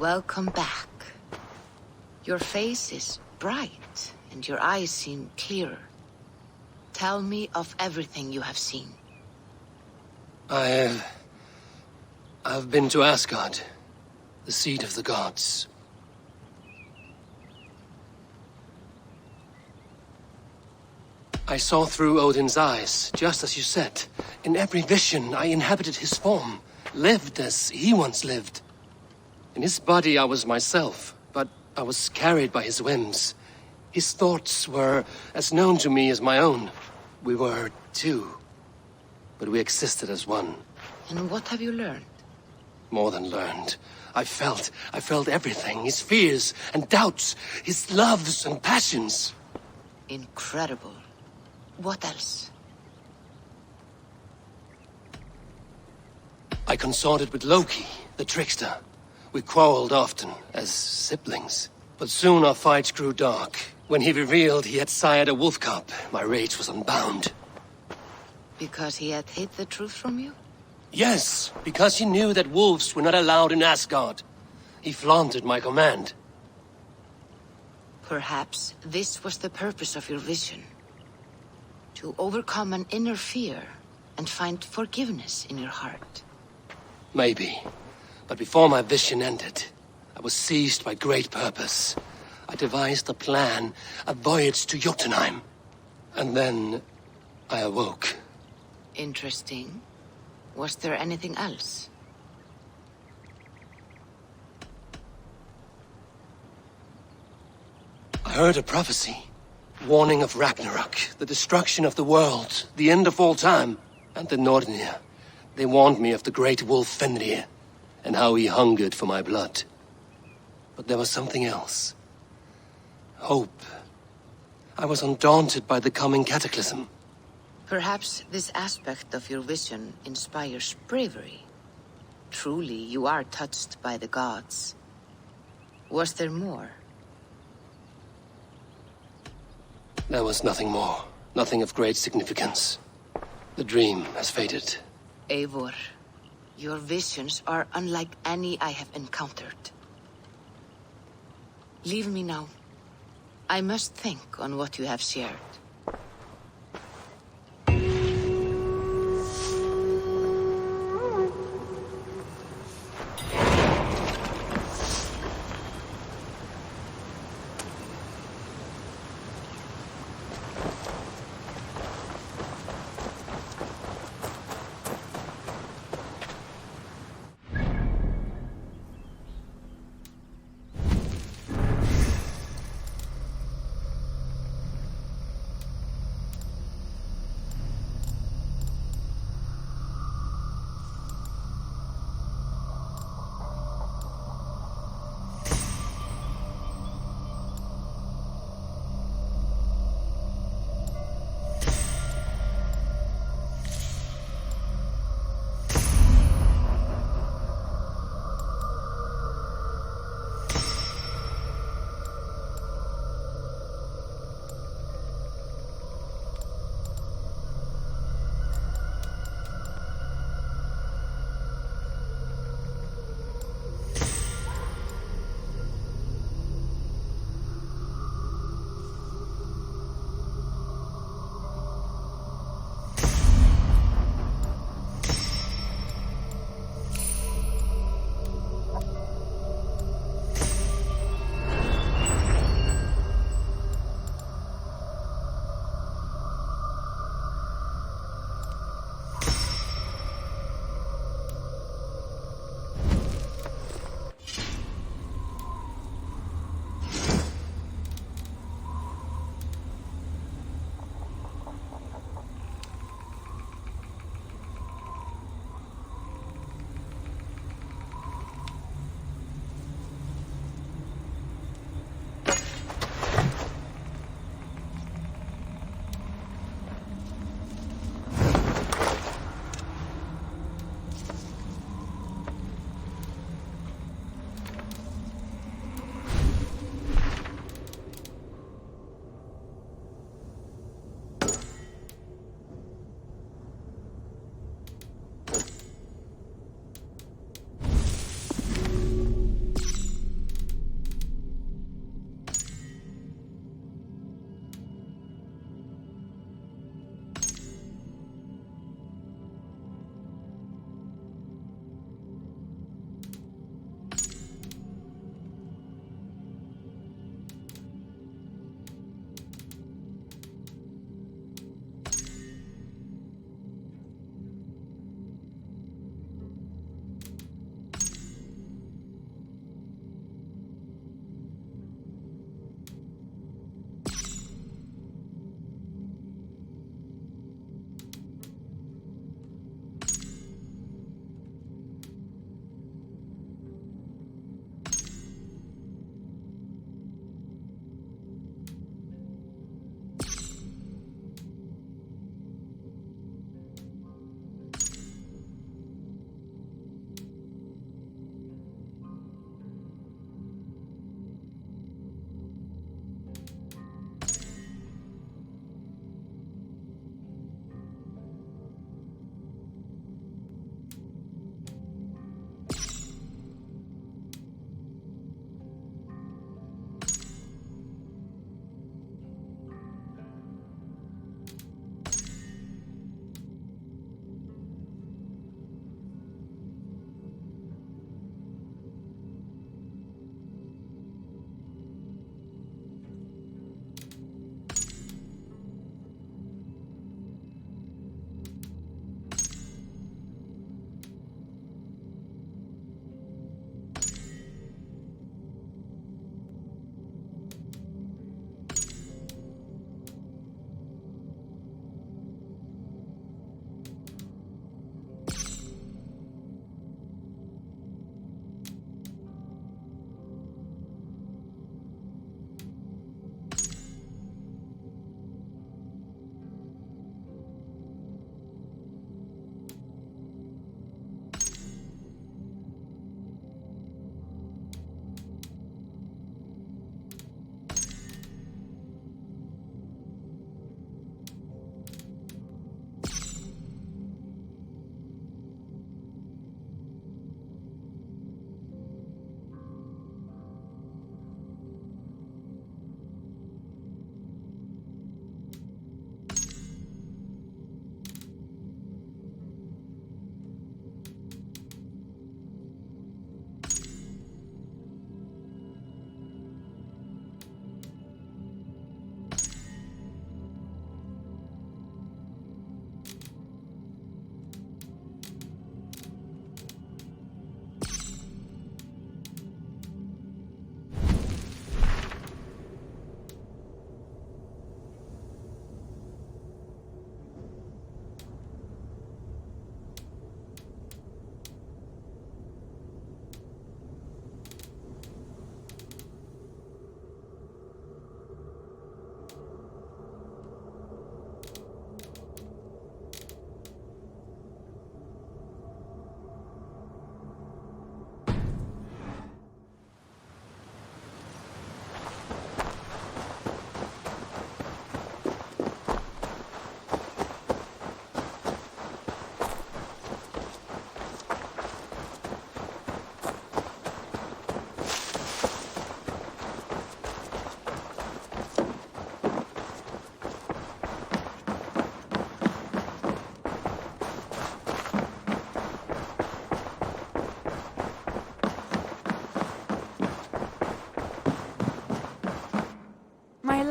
Welcome back. Your face is bright, and your eyes seem clearer. Tell me of everything you have seen. I've been to Asgard, the seat of the gods. I saw through Odin's eyes, just as you said. In every vision, I inhabited his form, lived as he once lived. In his body, I was myself, but I was carried by his whims. His thoughts were as known to me as my own. We were two, but we existed as one. And what have you learned? More than learned. I felt everything. His fears and doubts, his loves and passions. Incredible. What else? I consorted with Loki, the trickster. We quarreled often, as siblings. But soon our fights grew dark. When he revealed he had sired a wolf cub, my rage was unbound. Because he had hid the truth from you? Yes, because he knew that wolves were not allowed in Asgard. He flaunted my command. Perhaps this was the purpose of your vision. To overcome an inner fear and find forgiveness in your heart. Maybe. But before my vision ended, I was seized by great purpose. I devised a plan, a voyage to Jotunheim. And then I awoke. Interesting. Was there anything else? I heard a prophecy, warning of Ragnarok, the destruction of the world, the end of all time. And the Nornir, they warned me of the great wolf Fenrir, and how he hungered for my blood. But there was something else. Hope. I was undaunted by the coming cataclysm. Perhaps this aspect of your vision inspires bravery. Truly, you are touched by the gods. Was there more? There was nothing more. Nothing of great significance. The dream has faded. Eivor, your visions are unlike any I have encountered. Leave me now. I must think on what you have shared.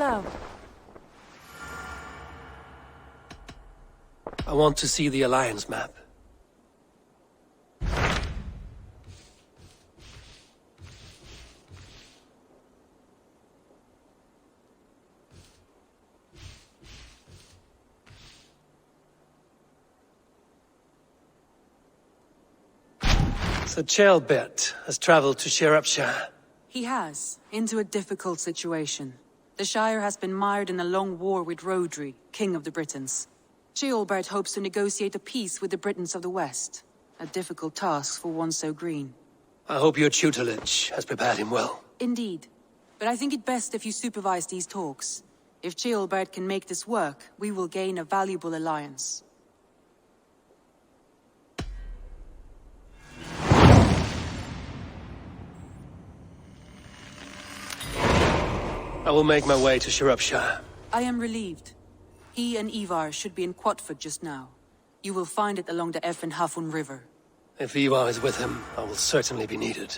Hello. I want to see the Alliance map. So Ceolbert has traveled to Sherapshire. He has, into a difficult situation. The Shire has been mired in a long war with Rhodri, King of the Britons. Ceolbert hopes to negotiate a peace with the Britons of the West. A difficult task for one so green. I hope your tutelage has prepared him well. Indeed. But I think it best if you supervise these talks. If Ceolbert can make this work, we will gain a valuable alliance. I will make my way to Sherapshire. I am relieved. He and Ivar should be in Quatford just now. You will find it along the Effen Hafun River. If Ivar is with him, I will certainly be needed.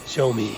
Show me.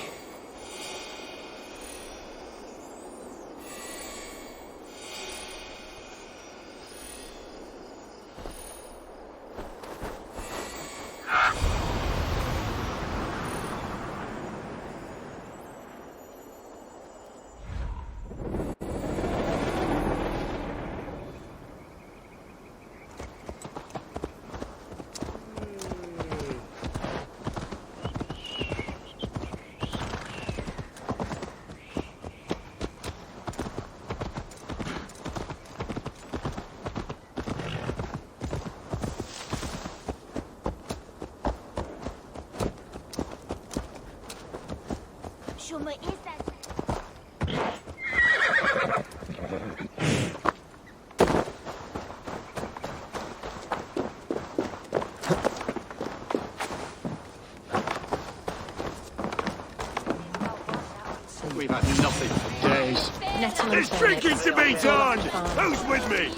We've had nothing for days. There's drinking to be done! Who's with me?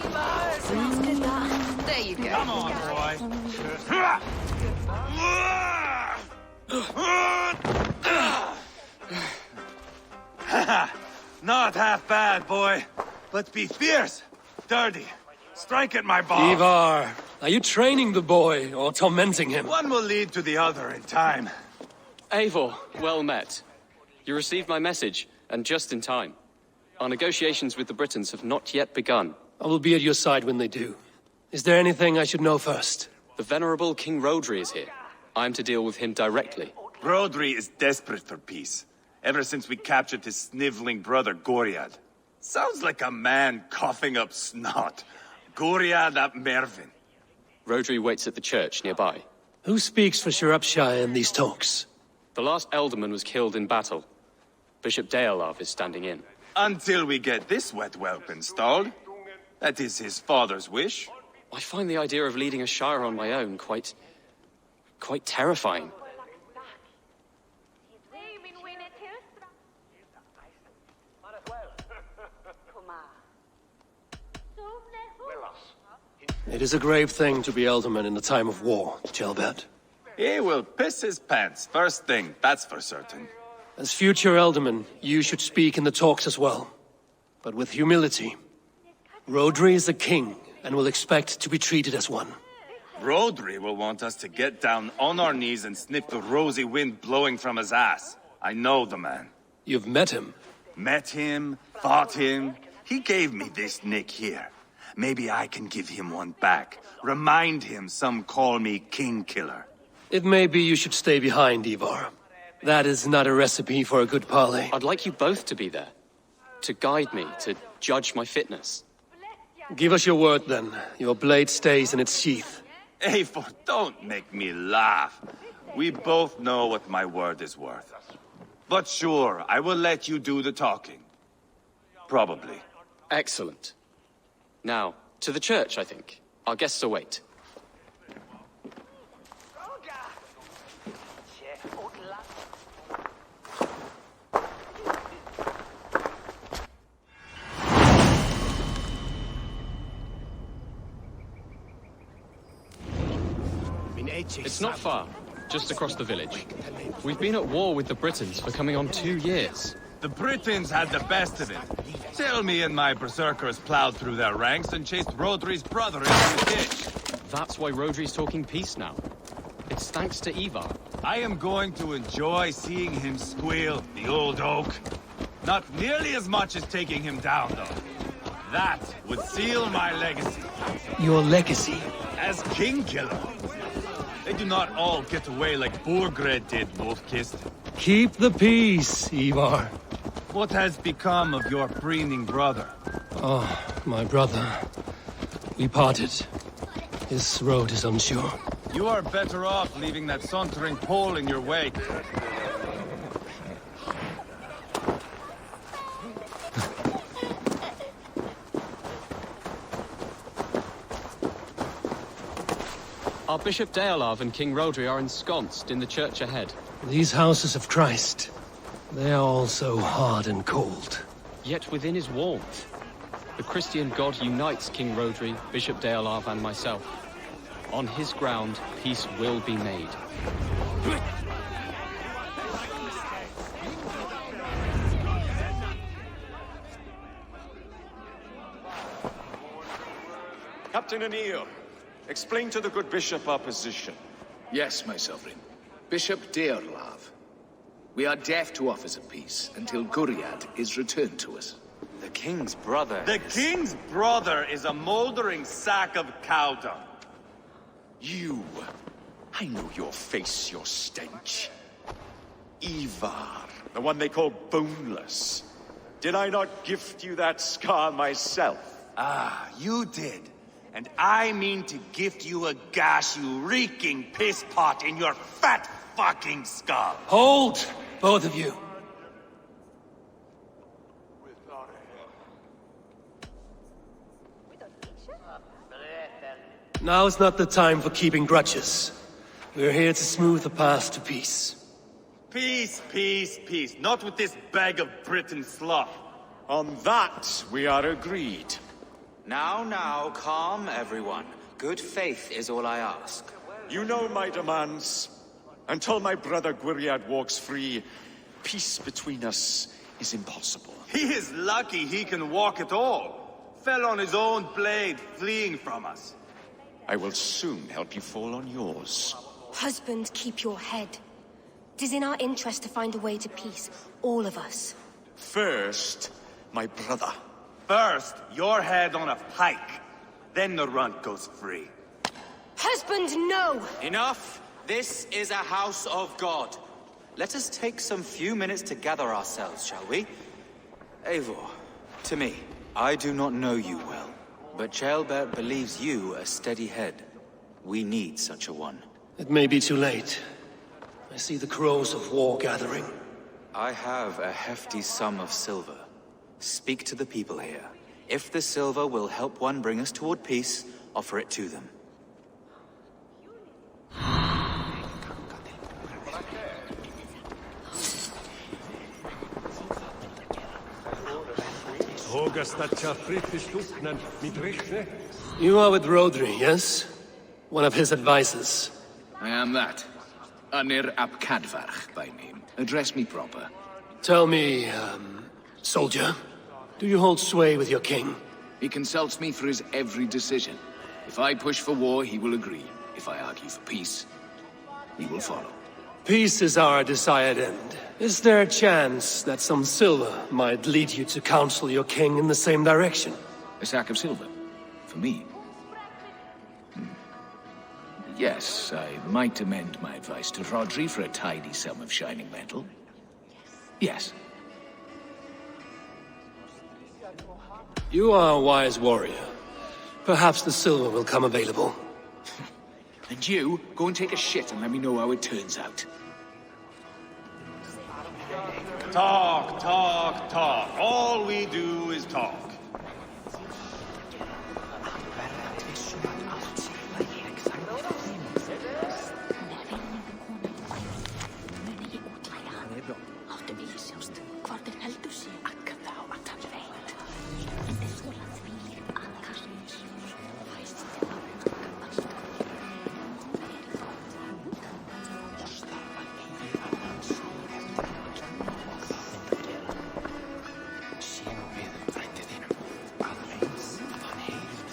There you go. Come on, boy. Not half bad, boy. But be fierce, dirty. Strike at my balls. Ivar, are you training the boy or tormenting him? One will lead to the other in time. Eivor, well met. You received my message, and just in time. Our negotiations with the Britons have not yet begun. I will be at your side when they do. Is there anything I should know first? The venerable King Rodri is here. I am to deal with him directly. Rodri is desperate for peace. Ever since we captured his sniveling brother, Goriad. Sounds like a man coughing up snot. Goriad ap Mervin. Rodri waits at the church nearby. Who speaks for Shropshire in these talks? The last Elderman was killed in battle. Bishop Deolav is standing in. Until we get this wet whelp installed. That is his father's wish. I find the idea of leading a shire on my own quite terrifying. It is a grave thing to be Elderman in a time of war, Gelbert. He will piss his pants, first thing, that's for certain. As future Elderman, you should speak in the talks as well. But with humility. Rodri is a king, and will expect to be treated as one. Rodri will want us to get down on our knees and sniff the rosy wind blowing from his ass. I know the man. You've met him. Met him, fought him. He gave me this nick here. Maybe I can give him one back. Remind him some call me King Killer. It may be you should stay behind, Ivar. That is not a recipe for a good parley. I'd like you both to be there. To guide me, to judge my fitness. Give us your word, then. Your blade stays in its sheath. Eivor, don't make me laugh. We both know what my word is worth. But sure, I will let you do the talking. Probably. Excellent. Now, to the church, I think. Our guests await. It's not far, just across the village. We've been at war with the Britons for coming on 2 years. The Britons had the best of it. Tell me and my berserkers plowed through their ranks and chased Rodri's brother into the ditch. That's why Rodri's talking peace now. It's thanks to Ivar. I am going to enjoy seeing him squeal, the old oak. Not nearly as much as taking him down, though. That would seal my legacy. Your legacy? As King Killer. They do not all get away like Borgred did, Wolf-Kissed. Keep the peace, Ivar. What has become of your preening brother? Oh, my brother. We parted. His road is unsure. You are better off leaving that sauntering Pole in your wake. Our Bishop Deolav and King Rodri are ensconced in the church ahead. These houses of Christ, they are all so hard and cold. Yet within is warmth. The Christian God unites King Rodri, Bishop Deolav, and myself. On his ground, peace will be made. Captain Anil, explain to the good bishop our position. Yes, my sovereign. Bishop Deorlav. We are deaf to offers of peace until Guriad is returned to us. The king's brother The king's brother is a moldering sack of cow dung. You! I know your face, your stench. Ivar, the one they call Boneless. Did I not gift you that scar myself? Ah, you did. And I mean to gift you a gash, you reeking piss pot in your fat fucking skull. Hold, both of you. Now is not the time for keeping grudges. We're here to smooth the path to peace. Peace, peace, peace. Not with this bag of Britain slough. On that, we are agreed. Now, calm everyone. Good faith is all I ask. You know my demands. Until my brother Gwiriad walks free, peace between us is impossible. He is lucky he can walk at all. Fell on his own blade, fleeing from us. I will soon help you fall on yours. Husband, keep your head. It is in our interest to find a way to peace, all of us. First, my brother. First, your head on a pike. Then the runt goes free. Husband, no! Enough! This is a house of God. Let us take some few minutes to gather ourselves, shall we? Eivor, to me, I do not know you well, but Ceolbert believes you a steady head. We need such a one. It may be too late. I see the crows of war gathering. I have a hefty sum of silver. Speak to the people here. If the silver will help one bring us toward peace, offer it to them. You are with Rhodri, yes? One of his advisors. I am that. Anir ap Cadfarch by name. Address me proper. Tell me, soldier, do you hold sway with your king? He consults me for his every decision. If I push for war, he will agree. If I argue for peace, he will follow. Peace is our desired end. Is there a chance that some silver might lead you to counsel your king in the same direction? A sack of silver? For me? Yes, I might amend my advice to Rhodri for a tidy sum of shining metal. Yes. You are a wise warrior. Perhaps the silver will come available. And you, go and take a shit and let me know how it turns out. Talk, talk, talk. All we do is talk.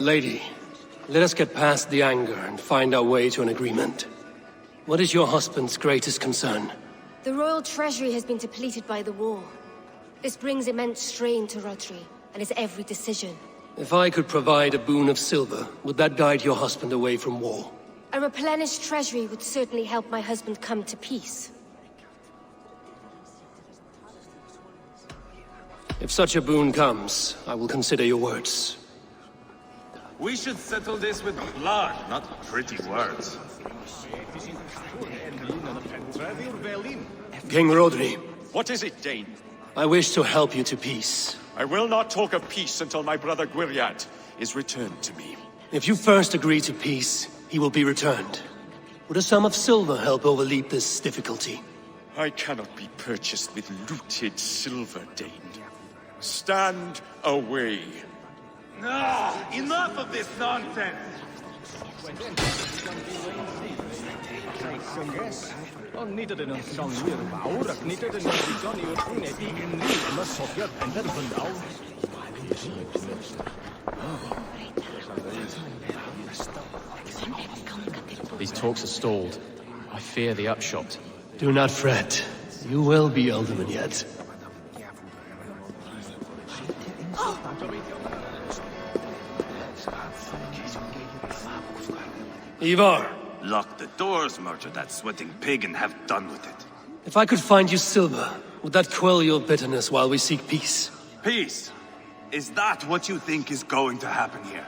Lady, let us get past the anger and find our way to an agreement. What is your husband's greatest concern? The royal treasury has been depleted by the war. This brings immense strain to Rhodri, and his every decision. If I could provide a boon of silver, would that guide your husband away from war? A replenished treasury would certainly help my husband come to peace. If such a boon comes, I will consider your words. We should settle this with blood, not pretty words. King Rhodri. What is it, Dane? I wish to help you to peace. I will not talk of peace until my brother Gwiriad is returned to me. If you first agree to peace, he will be returned. Would a sum of silver help overleap this difficulty? I cannot be purchased with looted silver, Dane. Stand away. Enough of this nonsense! These talks are stalled. I fear the upshot. Do not fret. You will be Alderman yet. Ivar! Lock the doors, murder that sweating pig, and have done with it. If I could find you silver, would that quell your bitterness while we seek peace? Peace? Is that what you think is going to happen here?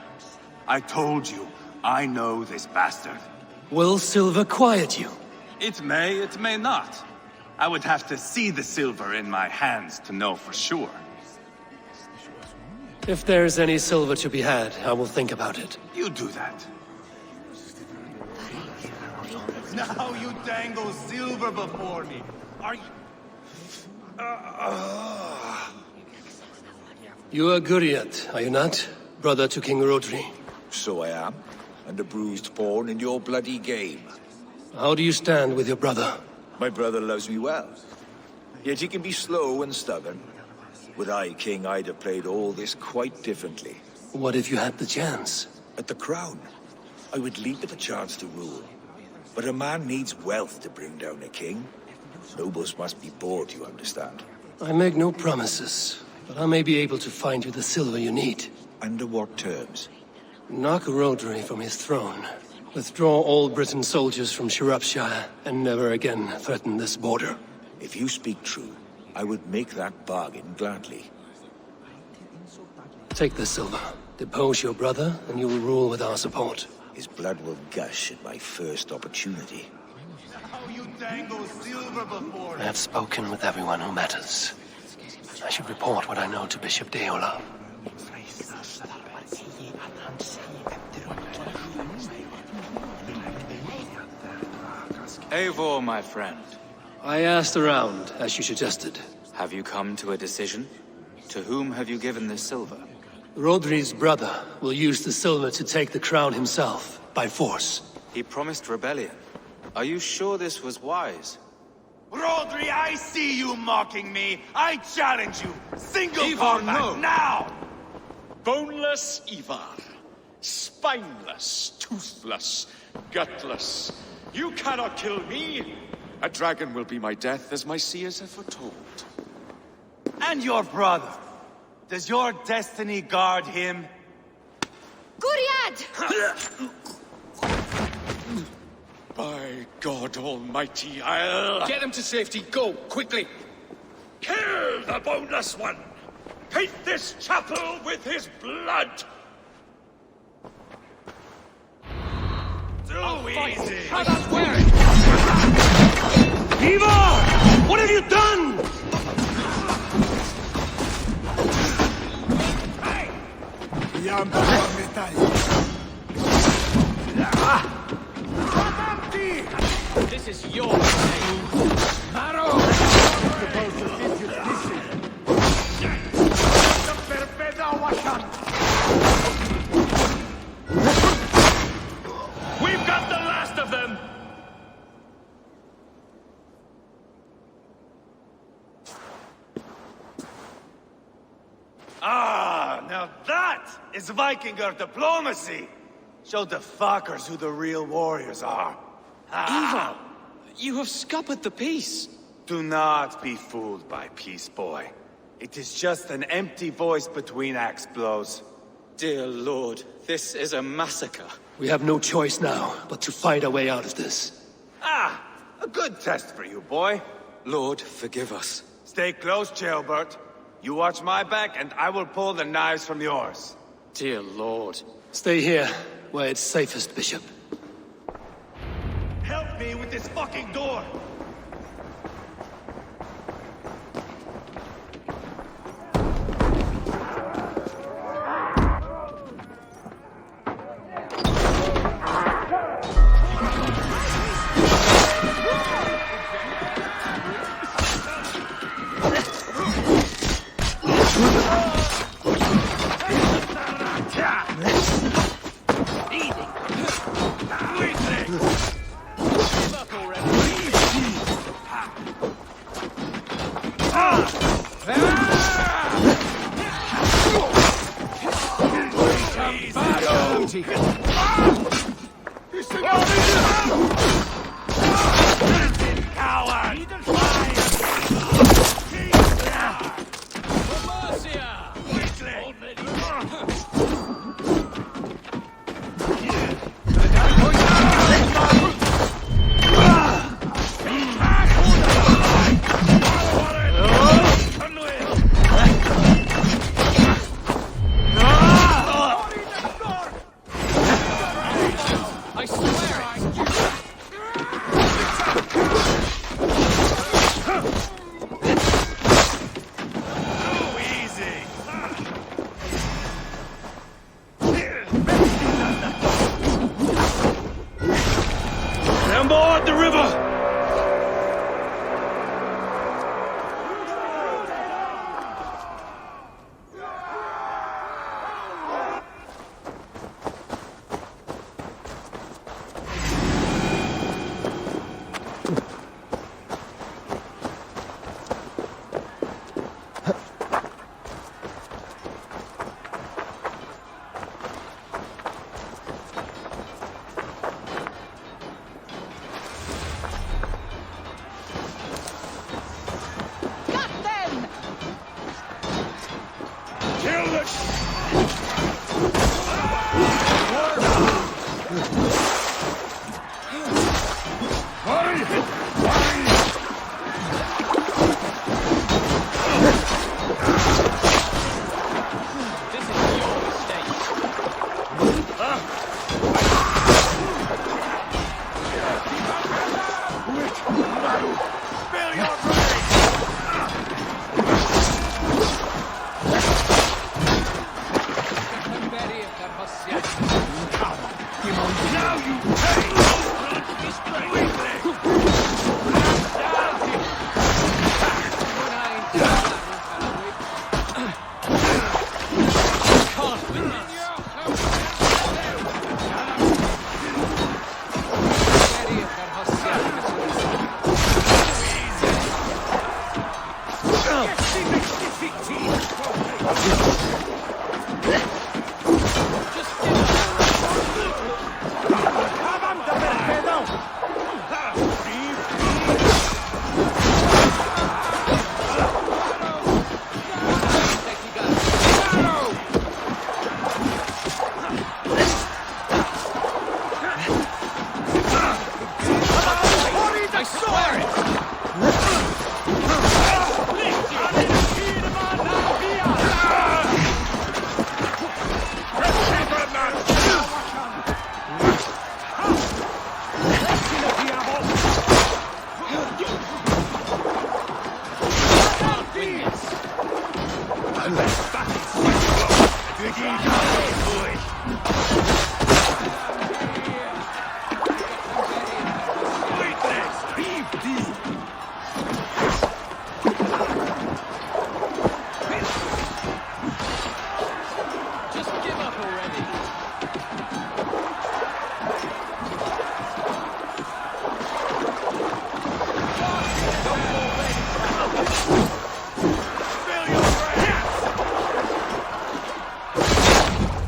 I told you, I know this bastard. Will silver quiet you? It may not. I would have to see the silver in my hands to know for sure. If there's any silver to be had, I will think about it. You do that. Now you dangle silver before me. Are you... You are Guriat, are you not? Brother to King Rodri. So I am, and a bruised pawn in your bloody game. How do you stand with your brother? My brother loves me well. Yet he can be slow and stubborn. Were I king, I'd have played all this quite differently. What if you had the chance? At the crown, I would leap at the chance to rule. But a man needs wealth to bring down a king. Nobles must be bought, you understand. I make no promises, but I may be able to find you the silver you need. Under what terms? Knock Rodri from his throne. Withdraw all Britain soldiers from Shropshire, and never again threaten this border. If you speak true, I would make that bargain gladly. Take the silver. Depose your brother, and you will rule with our support. His blood will gush at my first opportunity. Now you dangle silver before I me. have spoken with everyone who matters. I should report what I know to Bishop Deola. Eivor, my friend. I asked around, as you suggested. Have you come to a decision? To whom have you given this silver? Rodri's brother will use the silver to take the crown himself, by force. He promised rebellion. Are you sure this was wise? Rodri, I see you mocking me. I challenge you. Single Ivar, combat no. now. Boneless Ivar. Spineless, toothless, gutless. You cannot kill me. A dragon will be my death, as my seers have foretold. And your brother. Does your destiny guard him? Guriad! By God Almighty, I'll... Get him to safety, go, quickly! Kill the boneless one! Paint this chapel with his blood! Too easy. Ivar! What have you done? This is your day. We've got the last of them! Ah, now that is Vikinger diplomacy. Show the fuckers who the real warriors are. Ivar, you have scuppered the peace. Do not be fooled by peace, boy. It is just an empty voice between axe blows. Dear Lord, this is a massacre. We have no choice now, but to find a way out of this. Ah, a good test for you, boy. Lord, forgive us. Stay close, Ceolbert. You watch my back, and I will pull the knives from yours. Dear Lord. Stay here, where it's safest, Bishop. Help me with this fucking door! Now you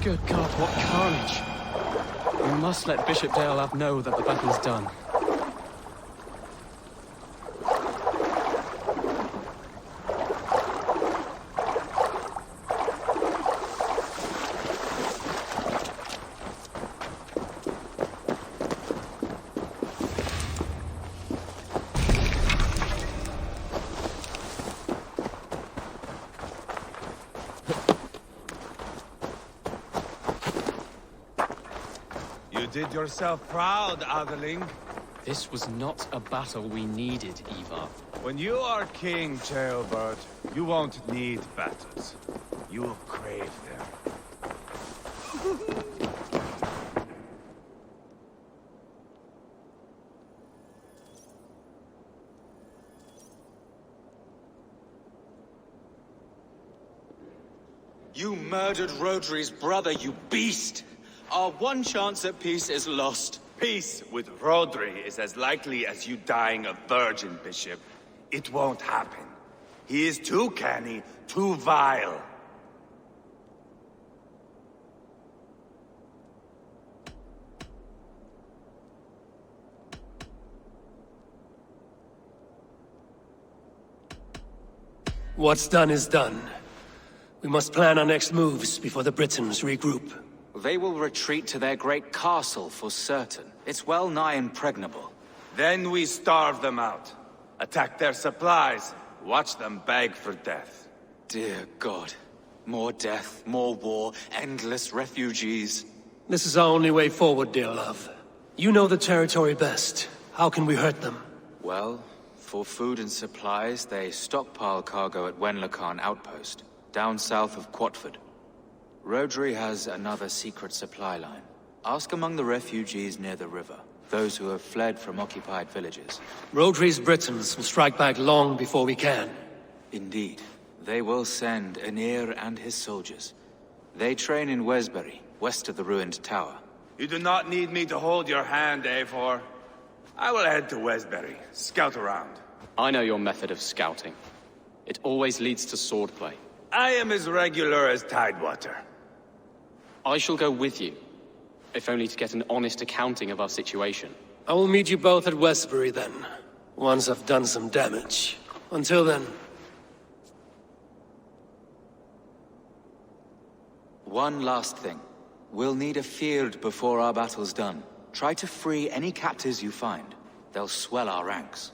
Good God, what carnage! We must let Bishop Deolav know that the battle's done. You did yourself proud, Adeling. This was not a battle we needed, Ivar. When you are king, Jailbird, you won't need battles. You will crave them. You murdered Rodri's brother, you beast! Our one chance at peace is lost. Peace with Rodri is as likely as you dying a virgin, Bishop. It won't happen. He is too canny, too vile. What's done is done. We must plan our next moves before the Britons regroup. They will retreat to their great castle for certain. It's well nigh impregnable. Then we starve them out. Attack their supplies. Watch them beg for death. Dear God. More death, more war, endless refugees. This is our only way forward, Deolav. You know the territory best. How can we hurt them? Well, for food and supplies, they stockpile cargo at Wenlacan Outpost, down south of Quatford. Rodri has another secret supply line. Ask among the refugees near the river, those who have fled from occupied villages. Rodri's Britons will strike back long before we can. Indeed. They will send Aenir and his soldiers. They train in Wesbury, west of the ruined tower. You do not need me to hold your hand, Eivor. I will head to Wesbury, scout around. I know your method of scouting. It always leads to swordplay. I am as regular as Tidewater. I shall go with you, if only to get an honest accounting of our situation. I will meet you both at Westbury then, once I've done some damage. Until then... One last thing. We'll need a field before our battle's done. Try to free any captives you find. They'll swell our ranks.